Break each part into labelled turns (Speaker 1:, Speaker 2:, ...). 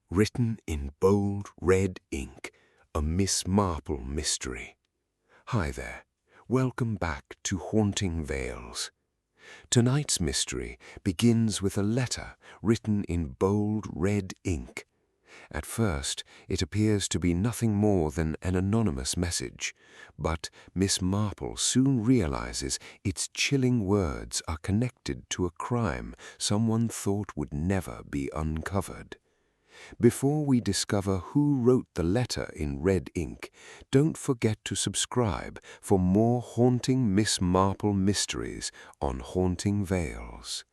Speaker 1: Written in bold red ink, a Miss Marple mystery. Hi there, welcome back to Haunting Vales. Tonight's mystery begins with a letter written in bold red ink. At first, it appears to be nothing more than an anonymous message, but Miss Marple soon realizes its chilling words are connected to a crime someone thought would never be uncovered. Before we discover who wrote the letter in red ink, don't forget to subscribe for more haunting Miss Marple mysteries on Haunting Vales.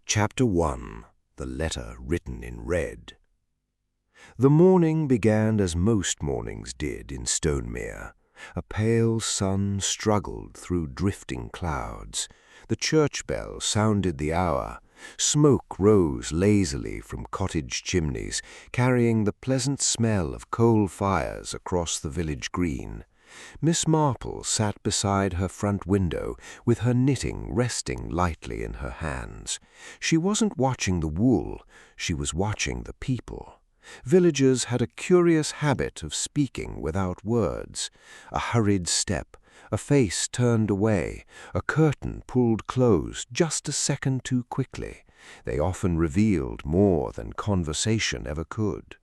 Speaker 1: Chapter 1. The Letter Written in Red. The morning began as most mornings did in Stonemere. A pale sun struggled through drifting clouds. The church bell sounded the hour. Smoke rose lazily from cottage chimneys, carrying the pleasant smell of coal fires across the village green. Miss Marple sat beside her front window, with her knitting resting lightly in her hands. She wasn't watching the wool, she was watching the people. Villagers had a curious habit of speaking without words. A hurried step, a face turned away, a curtain pulled close just a second too quickly. They often revealed more than conversation ever could.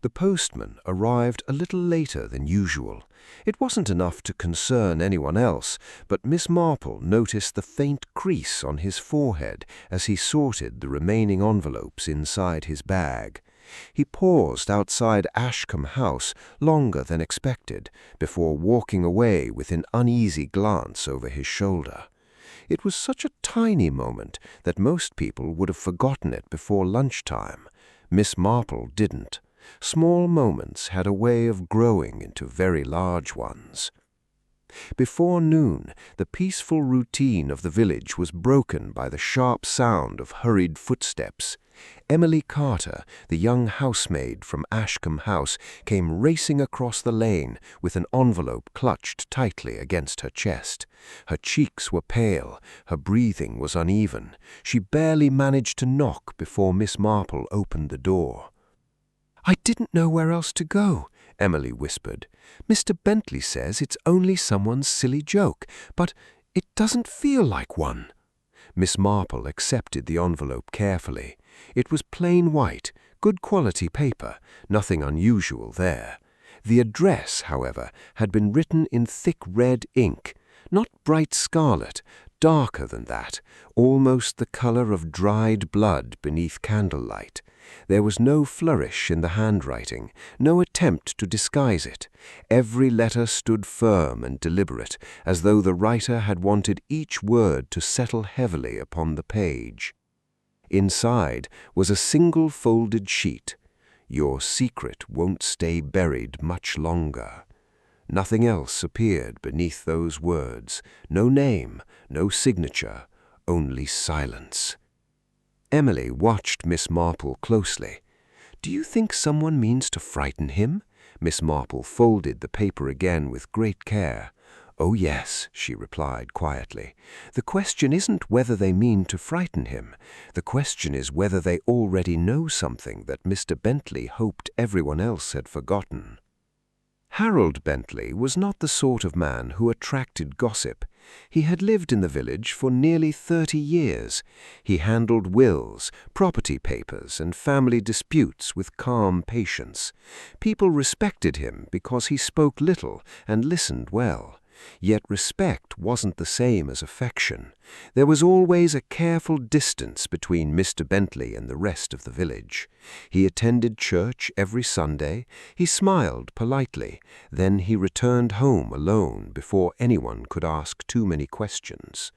Speaker 1: The postman arrived a little later than usual. It wasn't enough to concern anyone else, but Miss Marple noticed the faint crease on his forehead as he sorted the remaining envelopes inside his bag. He paused outside Ashcombe House longer than expected, before walking away with an uneasy glance over his shoulder. It was such a tiny moment that most people would have forgotten it before lunchtime. Miss Marple didn't. Small moments had a way of growing into very large ones. Before noon, the peaceful routine of the village was broken by the sharp sound of hurried footsteps. Emily Carter, the young housemaid from Ashcombe House, came racing across the lane with an envelope clutched tightly against her chest. Her cheeks were pale, her breathing was uneven. She barely managed to knock before Miss Marple opened the door. "I didn't know where else to go," Emily whispered. "Mr. Bentley says it's only someone's silly joke, but it doesn't feel like one." Miss Marple accepted the envelope carefully. It was plain white, good quality paper, nothing unusual there. The address, however, had been written in thick red ink, not bright scarlet, darker than that, almost the color of dried blood beneath candlelight. There was no flourish in the handwriting, no attempt to disguise it. Every letter stood firm and deliberate, as though the writer had wanted each word to settle heavily upon the page. Inside was a single folded sheet. "Your secret won't stay buried much longer." Nothing else appeared beneath those words. No name, no signature, only silence. Emily watched Miss Marple closely. "Do you think someone means to frighten him?" Miss Marple folded the paper again with great care. "Oh yes," she replied quietly. "The question isn't whether they mean to frighten him. The question is whether they already know something that Mr. Bentley hoped everyone else had forgotten." Harold Bentley was not the sort of man who attracted gossip. He had lived in the village for nearly 30 years. He handled wills, property papers, and family disputes with calm patience. People respected him because he spoke little and listened well. Yet respect wasn't the same as affection. There was always a careful distance between Mr. Bentley and the rest of the village. He attended church every Sunday, he smiled politely, then he returned home alone before anyone could ask too many questions.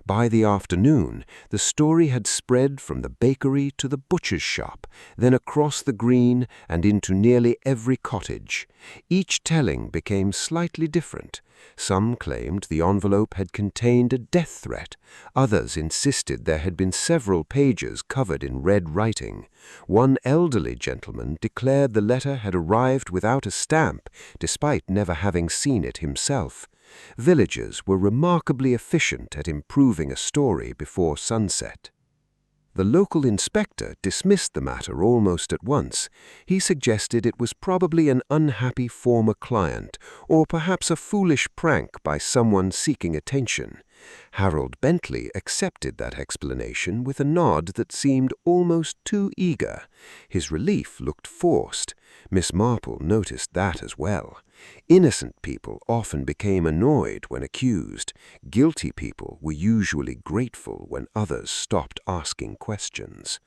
Speaker 1: By the afternoon, the story had spread from the bakery to the butcher's shop, then across the green and into nearly every cottage. Each telling became slightly different. Some claimed the envelope had contained a death threat. Others insisted there had been several pages covered in red writing. One elderly gentleman declared the letter had arrived without a stamp, despite never having seen it himself. Villagers were remarkably efficient at improving a story before sunset.
Speaker 2: The local inspector dismissed the matter almost at once. He suggested it was probably an unhappy former client, or perhaps a foolish prank by someone seeking attention. Harold Bentley accepted that explanation with a nod that seemed almost too eager. His relief looked forced. Miss Marple noticed that as well. Innocent people often became annoyed when accused. Guilty people were usually grateful when others stopped asking questions.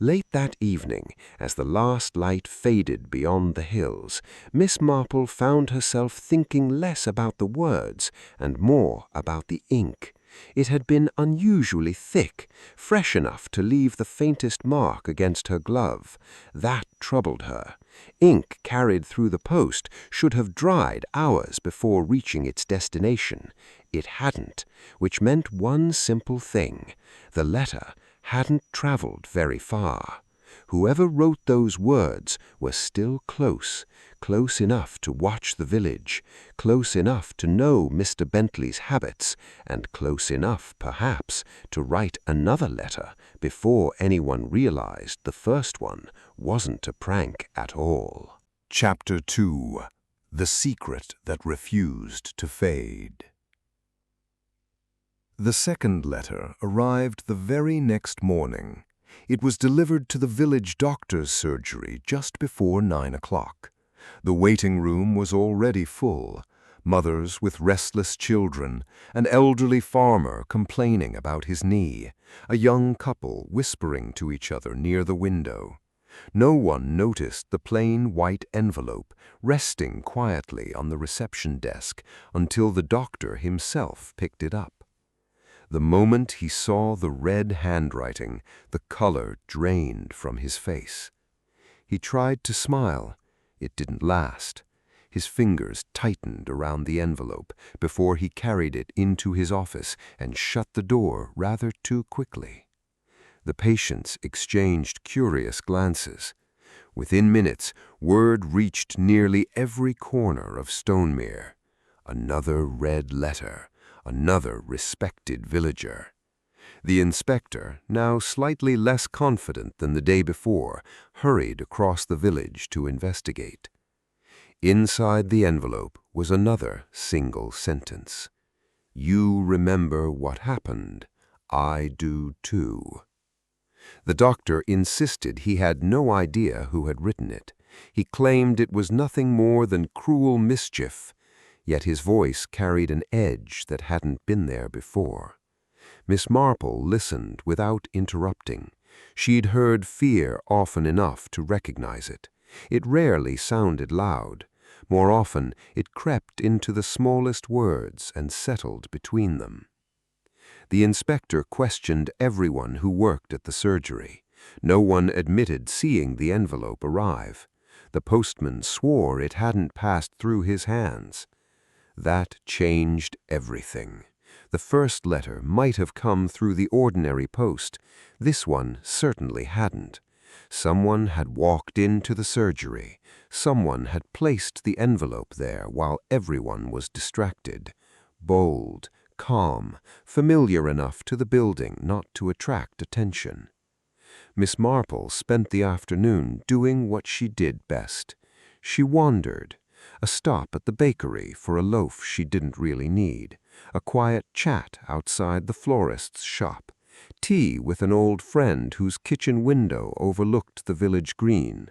Speaker 2: Late that evening, as the last light faded beyond the hills, Miss Marple found herself thinking less about the words and more about the ink. It had been unusually thick, fresh enough to leave the faintest mark against her glove. That troubled her. Ink carried through the post should have dried hours before reaching its destination. It hadn't, which meant one simple thing. The letter hadn't traveled very far. Whoever wrote those words was still close, close enough to watch the village, close enough to know Mr. Bentley's habits, and close enough, perhaps, to write another letter before anyone realized the first one wasn't a prank at all.
Speaker 1: Chapter 2. The Secret That Refused to Fade. The second letter arrived the very next morning. It was delivered to the village doctor's surgery just before 9 o'clock. The waiting room was already full. Mothers with restless children, an elderly farmer complaining about his knee, a young couple whispering to each other near the window. No one noticed the plain white envelope resting quietly on the reception desk until the doctor himself picked it up. The moment he saw the red handwriting, the color drained from his face. He tried to smile. It didn't last. His fingers tightened around the envelope before he carried it into his office and shut the door rather too quickly. The patients exchanged curious glances. Within minutes, word reached nearly every corner of Stonemere. Another red letter. Another respected villager. The inspector, now slightly less confident than the day before, hurried across the village to investigate. Inside the envelope was another single sentence. "You remember what happened. I do too." The doctor insisted he had no idea who had written it. He claimed it was nothing more than cruel mischief. Yet his voice carried an edge that hadn't been there before. Miss Marple listened without interrupting. She'd heard fear often enough to recognize it. It rarely sounded loud. More often, it crept into the smallest words and settled between them. The inspector questioned everyone who worked at the surgery. No one admitted seeing the envelope arrive. The postman swore it hadn't passed through his hands. That changed everything. The first letter might have come through the ordinary post. This one certainly hadn't. Someone had walked into the surgery. Someone had placed the envelope there while everyone was distracted. Bold, calm, familiar enough to the building not to attract attention. Miss Marple spent the afternoon doing what she did best. She wandered. A stop at the bakery for a loaf she didn't really need, a quiet chat outside the florist's shop, tea with an old friend whose kitchen window overlooked the village green.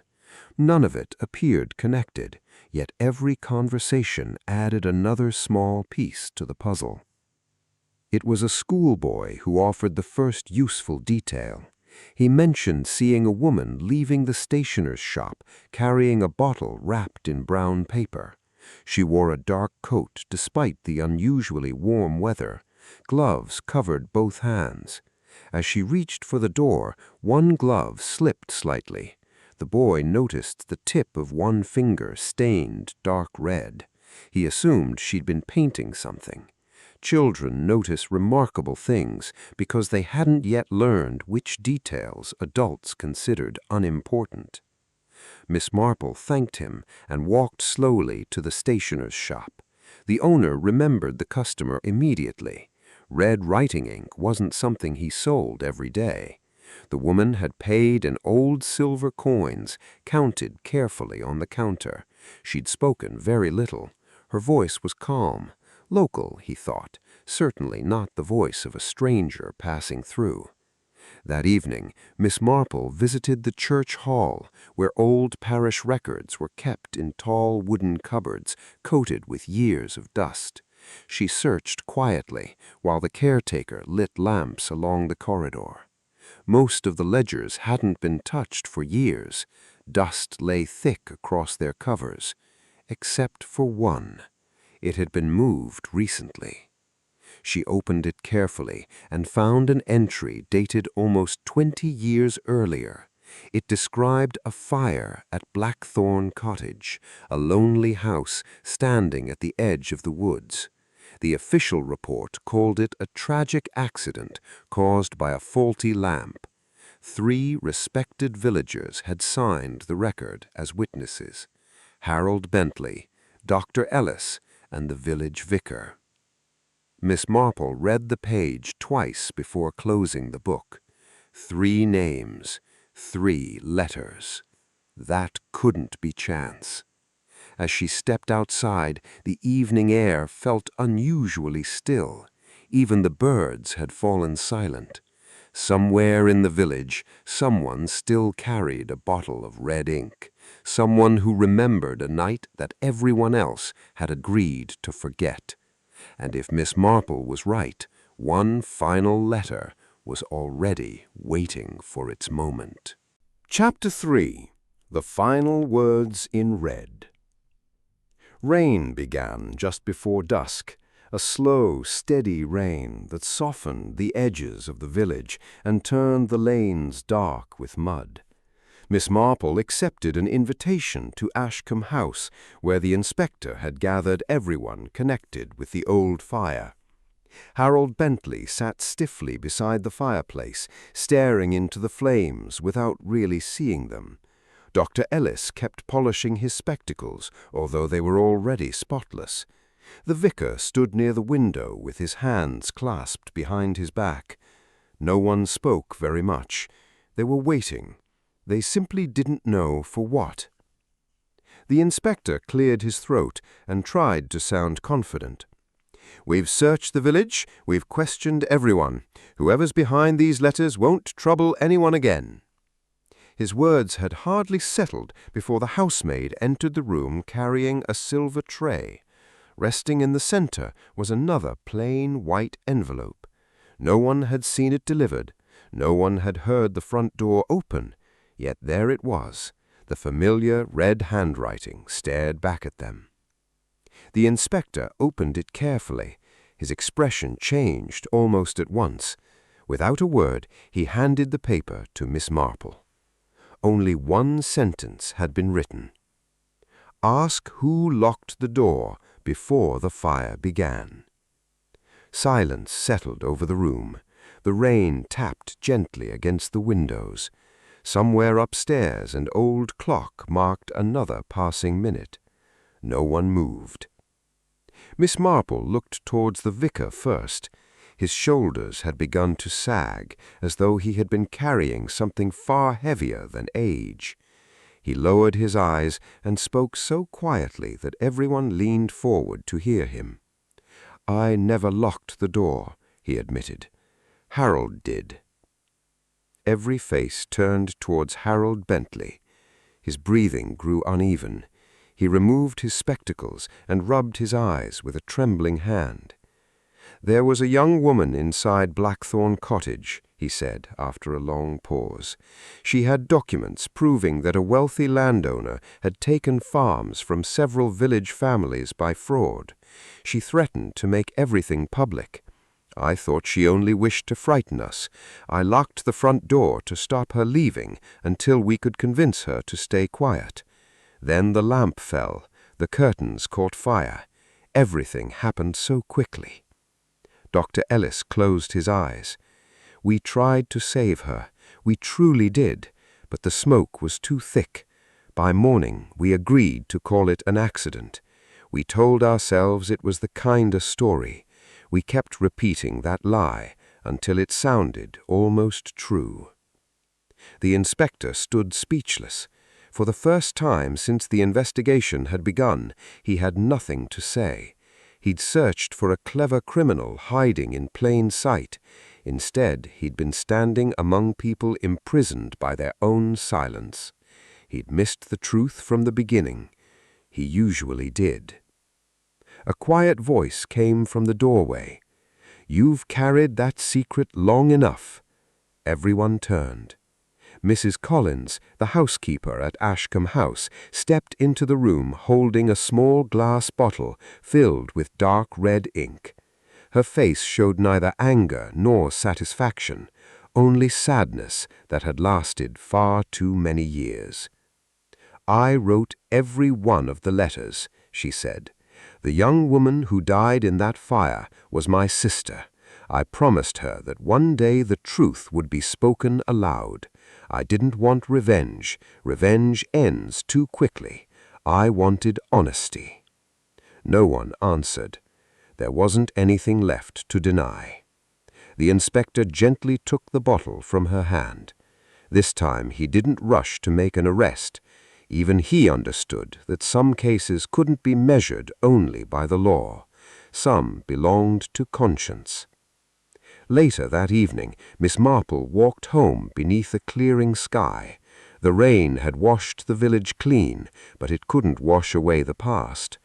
Speaker 1: None of it appeared connected, yet every conversation added another small piece to the puzzle. It was a schoolboy who offered the first useful detail. He mentioned seeing a woman leaving the stationer's shop carrying a bottle wrapped in brown paper. She wore a dark coat despite the unusually warm weather. Gloves covered both hands. As she reached for the door, one glove slipped slightly. The boy noticed the tip of one finger stained dark red. He assumed she'd been painting something. Children notice remarkable things because they hadn't yet learned which details adults considered unimportant. Miss Marple thanked him and walked slowly to the stationer's shop. The owner remembered the customer immediately. Red writing ink wasn't something he sold every day.
Speaker 2: The woman had paid in old silver coins, counted carefully on the counter. She'd spoken very little. Her voice was calm. Local, he thought, certainly not the voice of a stranger passing through. That evening, Miss Marple visited the church hall, where old parish records were kept in tall wooden cupboards coated with years of dust. She searched quietly, while the caretaker lit lamps along the corridor. Most of the ledgers hadn't been touched for years. Dust lay thick across their covers, except for one. It had been moved recently. She opened it carefully and found an entry dated almost 20 years earlier. It described a fire at Blackthorn Cottage, a lonely house standing at the edge of the woods. The official report called it a tragic accident caused by a faulty lamp. 3 respected villagers had signed the record as witnesses: Harold Bentley, Dr. Ellis, and the village vicar. Miss Marple read the page twice before closing the book. 3 names, 3 letters. That couldn't be chance. As she stepped outside, the evening air felt unusually still. Even the birds had fallen silent. Somewhere in the village, someone still carried a bottle of red ink. Someone who remembered a night that everyone else had agreed to forget. And if Miss Marple was right, one final letter was already waiting for its moment.
Speaker 1: Chapter 3. The Final Words in Red. Rain began just before dusk, a slow, steady rain that softened the edges of the village and turned the lanes dark with mud. Miss Marple accepted an invitation to Ashcombe House, where the inspector had gathered everyone connected with the old fire. Harold Bentley sat stiffly beside the fireplace, staring into the flames without really seeing them. Dr. Ellis kept polishing his spectacles, although they were already spotless. The vicar stood near the window with his hands clasped behind his back. No one spoke very much. They were waiting. They simply didn't know for what. The inspector cleared his throat and tried to sound confident. "We've searched the village. We've questioned everyone. Whoever's behind these letters won't trouble anyone again." His words had hardly settled before the housemaid entered the room carrying a silver tray. Resting in the center was another plain white envelope. No one had seen it delivered. No one had heard the front door open. Yet there it was. The familiar red handwriting stared back at them. The inspector opened it carefully. His expression changed almost at once. Without a word, he handed the paper to Miss Marple. Only one sentence had been written. "Ask who locked the door before the fire began." Silence settled over the room. The rain tapped gently against the windows. Somewhere upstairs an old clock marked another passing minute. No one moved. Miss Marple looked towards the vicar first. His shoulders had begun to sag, as though he had been carrying something far heavier than age. He lowered his eyes and spoke so quietly that everyone leaned forward to hear him. "I never locked the door," he admitted. "Harold did." Every face turned towards Harold Bentley. His breathing grew uneven. He removed his spectacles and rubbed his eyes with a trembling hand. "There was a young woman inside Blackthorn Cottage," he said after a long pause. "She had documents proving that a wealthy landowner had taken farms from several village families by fraud. She threatened to make everything public. I thought she only wished to frighten us. I locked the front door to stop her leaving until we could convince her to stay quiet. Then the lamp fell. The curtains caught fire. Everything happened so quickly." Dr. Ellis closed his eyes. "We tried to save her. We truly did. But the smoke was too thick. By morning, we agreed to call it an accident. We told ourselves it was the kinder story. We kept repeating that lie until it sounded almost true."
Speaker 2: The inspector stood speechless. For the first time since the investigation had begun, he had nothing to say. He'd searched for a clever criminal hiding in plain sight. Instead, he'd been standing among people imprisoned by their own silence. He'd missed the truth from the beginning. He usually did. A quiet voice came from the doorway. "You've carried that secret long enough." Everyone turned. Mrs. Collins, the housekeeper at Ashcombe House, stepped into the room holding a small glass bottle filled with dark red ink. Her face showed neither anger nor satisfaction, only sadness that had lasted far too many years. "I wrote every one of the letters," she said. "The young woman who died in that fire was my sister. I promised her that one day the truth would be spoken aloud. I didn't want revenge. Revenge ends too quickly. I wanted honesty." No one answered. There wasn't anything left to deny. The inspector gently took the bottle from her hand. This time he didn't rush to make an arrest. Even he understood that some cases couldn't be measured only by the law. Some belonged to conscience. Later that evening, Miss Marple walked home beneath a clearing sky. The rain had washed the village clean, but it couldn't wash away the past.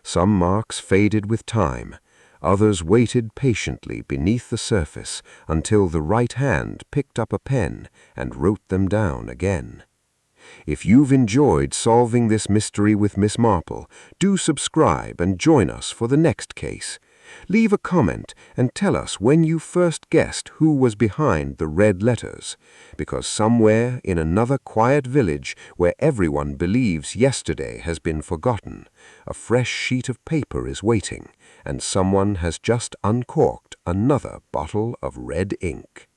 Speaker 2: Some marks faded with time. Others waited patiently beneath the surface until the right hand picked up a pen and wrote them down again. If you've enjoyed solving this mystery with Miss Marple, do subscribe and join us for the next case. Leave a comment and tell us when you first guessed who was behind the red letters, because somewhere in another quiet village where everyone believes yesterday has been forgotten, a fresh sheet of paper is waiting, and someone has just uncorked another bottle of red ink.